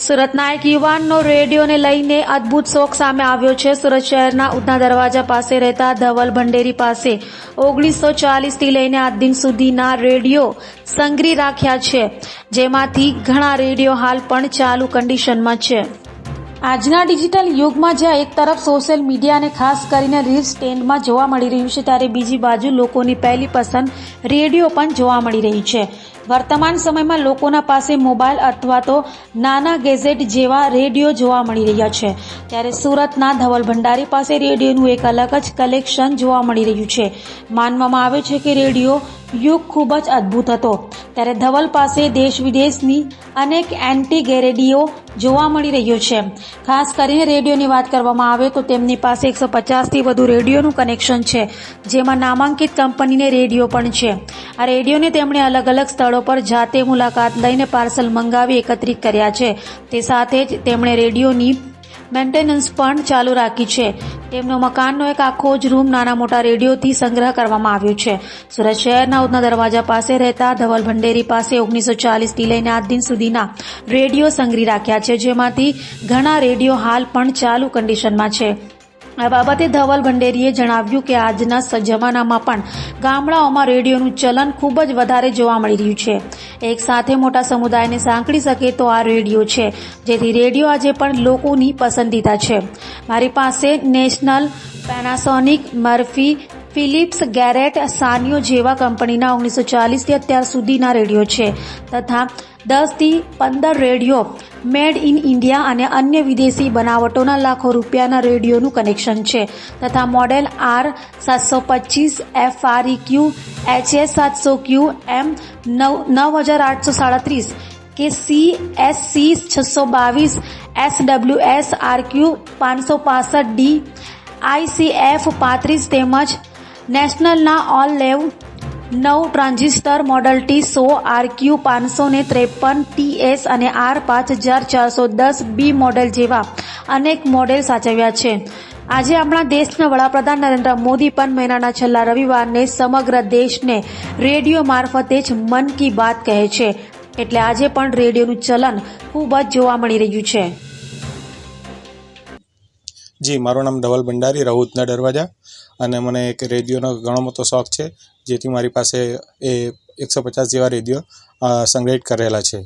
સુરતના એક યુવાનનો રેડિયોને લઈને અદ્ભુત શોખ સામે આવ્યો છે। સુરત શહેરના ઉધના દરવાજા પાસે રહેતા ધવલ ભંડેરી પાસે 1940 થી લઈને આજ દિન સુધીના રેડિયો સંગ્રહી રાખ્યા છે, જેમાંથી ઘણા રેડિયો હાલ પણ ચાલુ કન્ડિશનમાં છે। આજના ડિજિટલ યુગમાં જ્યાં એક તરફ સોશિયલ મીડિયા અને ખાસ કરીને રીલ્સ ટ્રેન્ડમાં જોવા મળી રહ્યું છે, ત્યારે બીજી બાજુ લોકોની પહેલી પસંદ રેડિયો પણ જોવા મળી રહી છે। વર્તમાન સમયમાં લોકોના પાસે મોબાઈલ અથવા તો નાના ગેજેટ જેવા રેડિયો જોવા મળી રહ્યા છે, ત્યારે સુરતના ધવલ ભંડારી પાસે રેડિયોનું એક અલગ જ કલેક્શન જોવા મળી રહ્યું છે। માનવામાં આવે છે કે રેડિયો યુગ ખૂબ જ અદ્ભુત હતો, ત્યારે ધવલ પાસે દેશ વિદેશની અનેક એન્ટીક રેડિયો જોવા મળી રહ્યો છે। ખાસ કરીને રેડિયોની વાત કરવામાં આવે તો તેમની પાસે 150થી વધુ રેડિયોનું કનેક્શન છે, જેમાં નામાંકિત કંપનીને રેડિયો પણ છે। આ રેડિયોને તેમણે અલગ અલગ સ્થળો પર જાતે મુલાકાત લઈને પાર્સલ મંગાવી એકત્રિત કર્યા છે। તે સાથે જ તેમણે રેડિયોની મેન્ટેનન્સ પણ ચાલુ રાખી છે। તેમનો મકાનનો એક આખો જ રૂમ નાના મોટા રેડિયોથી સંગ્રહ કરવામાં આવ્યો છે। સુરત શહેરના ઉધના દરવાજા પાસે રહેતા ધવલ ભંડેરી પાસે 1940 થી લઈને આજ દિન સુધીના રેડિયો સંગ્રહી રાખ્યા છે, જેમાંથી ઘણા રેડિયો હાલ પણ ચાલુ કન્ડિશનમાં છે। આ બાબતે ધવલ ભંડેરીએ જણાવ્યું કે આજના જમાનામાં પણ ગામડાઓમાં રેડિયોનું ચલન ખૂબ જ વધારે જોવા મળી રહ્યું છે। એક સાથે મોટા સમુદાયને સાંકળી શકે તો આ રેડિયો છે, જેથી રેડિયો આજે પણ લોકોની પસંદીદા છે। મારી પાસે National, Panasonic, Murphy, Philips, Garrett, Sanyo જેવા કંપનીના 1940 થી અત્યાર સુધીના રેડિયો છે, તથા 10 થી 15 રેડિયો મેડ ઇન ઇન્ડિયા અને અન્ય વિદેશી બનાવટોના લાખો રૂપિયાના રેડિયોનું કનેક્શન છે, તથા model R725, FREQ, HS700Q, M9837 કે CSC 622, SWS RQ 565D, ICF 35 તેમજ નેશનલના ઓલ લેવ 9 transistor model T100 RQ 553 TS અને R5410B મોડેલ જેવા અનેક મોડેલ સાચવ્યા છે। આજે આપણા દેશના વડાપ્રધાન નરેન્દ્ર મોદી પણ મહિનાના છેલ્લા રવિવારને સમગ્ર દેશને રેડિયો મારફતે જ મન કી બાત કહે છે, એટલે આજે પણ રેડિયોનું ચલન ખૂબ જ જોવા મળી રહ્યું છે। જી, મારું નામ ધવલ ભંડારી, રહું ઉધના દરવાજા, અને મને એક રેડિયોનો ઘણો મોટો શોખ છે, જેથી મારી પાસે એ 150 જેવા રેડિયો સંગ્રહિત કરેલા છે।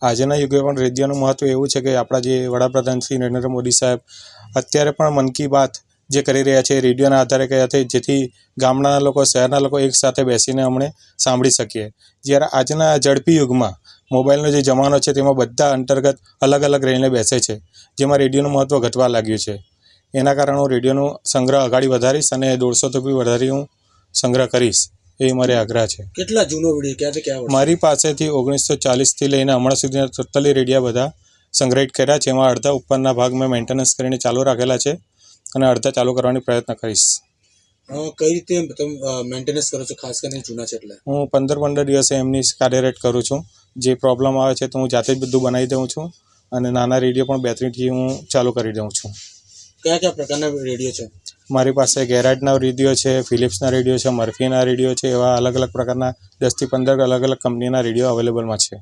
આજના યુગે પણ રેડિયોનું મહત્ત્વ એવું છે કે આપણા જે વડાપ્રધાન શ્રી નરેન્દ્ર મોદી સાહેબ અત્યારે પણ મન કી બાત જે કરી રહ્યા છે એ રેડિયોના આધારે કર્યા છે, જેથી ગામડાના લોકો, શહેરના લોકો એક સાથે બેસીને અમને સાંભળી શકીએ। જ્યારે આજના ઝડપી યુગમાં મોબાઈલનો જે જમાનો છે તેમાં બધા અંતર્ગત અલગ અલગ રહીને બેસે છે, જેમાં રેડિયોનું મહત્ત્વ ઘટવા લાગ્યું છે। એના કારણે હું રેડિયોનો સંગ્રહ આગળ વધારીશ અને 150 થી વધારે હું સંગ્રહ કરીશ, એ મારે આગ્રહ છે। કેટલા જૂનો વિડીયો ક્યાંથી ક્યાં મારી પાસેથી 1940 થી લઈને હમણાં સુધીના ટોટલી રેડિયા બધા સંગ્રહિત કર્યા છે, એમાં અડધા ઉપરના ભાગ મેં મેન્ટેનન્સ કરીને ચાલુ રાખેલા છે અને અડધા ચાલુ કરવાની પ્રયત્ન કરીશ। કઈ રીતે તમે મેન્ટેનન્સ કરો છો, ખાસ કરીને જૂના છે એટલે? હું 15 દિવસે એમની કાર્યરત કરું છું। જે પ્રોબ્લેમ આવે છે તો હું જાતે જ બધું બનાવી દઉં છું, અને નાના રેડિયો પણ 2-3થી હું ચાલુ કરી દઉં છું। કયા કયા પ્રકારના રેડિયો છે? મારી પાસે ગેરેટના રેડિયો છે, ફિલિપ્સના રેડિયો છે, મર્ફીના રેડિયો છે, એવા અલગ અલગ પ્રકારના 10 થી 15 અલગ અલગ કંપનીના રેડિયો અવેલેબલમાં છે।